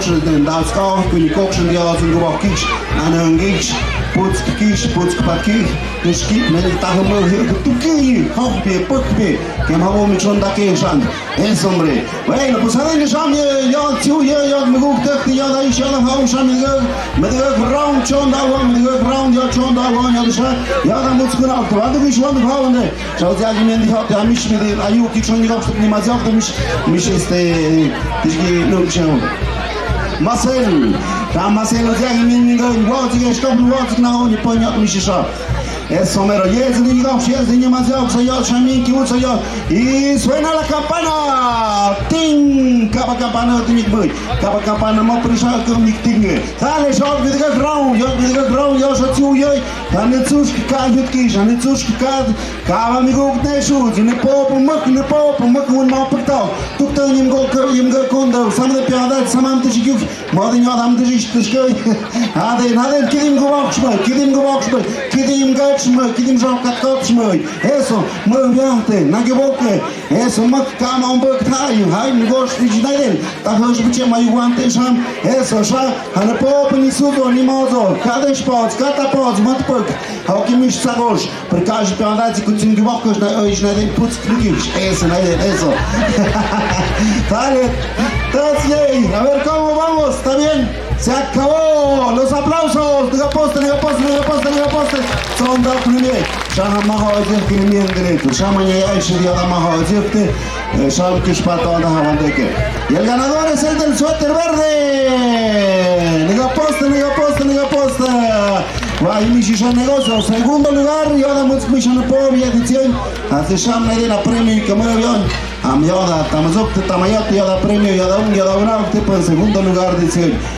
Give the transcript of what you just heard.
koksen den das ka kun koksen die aus und gewach kies an en gies putz kies putz pakies dus kip met die tagmo tu ki hoch be puk be que mamo mi chon da ke shan es hombre bueno pues saben que sham yo tiu yo me gusta que yo da isha da haum sham me de round chon da wa me de round yo chon da wa yo da ya da mutz kuna to da mich wand haunde schau ja die mir hat ja mich mit ayu ki chon nicht nicht mal sagt mich ist ich gehe nur schauen Marcel da Marcel ja mir вот я что вот на он не понял mich schon Eso mero, yes, ni más yo, Shamin, Kibuzo, yo. Y suena la campana. Ting, capa campana, capa campana, mo prishal kom nik tinge. Dale, shot with the ground, yo, shot you, yo. Dann zusch gekalt mit kish, dann zusch gekalt. Kava mi go ne shoot, ne pop, mak un ma portal. Tu to nim go konda, sam de piada, samam te shikuf. Modin adam te shishkay. Hade kidim go wakshma, kidim kidim жал каточмой eso мы вянты на гибоке eso мы кама он бок таю хай мы гош вичдален так хош биче маю ванты шам eso ша хана поп ни судо ни мозо кадеш поц катапоц матпок хау кимиш сагош прикаж пиандати кутин гибоке на ой на ден пуц кликиш eso на ден eso Dale, Tatsey, a ver cómo vamos, ¿está bien? Se acabó, los aplausos, diga poste, son da primer, Shama Mahazir Kirimin Greto, Shama Yashi Yada Mahazirte, Sham Kishpata da Havandeke. Y el ganador es el del suéter verde, diga poste. Vai Mishisha negocio, segundo lugar, Yoda Mutsmishan Povi edición, hace Sham Medina premio y camaravión. Am Yoda, Tamazok, Tamayot, Yoda premio, Yoda un, Yoda una, tipo en segundo lugar, dice.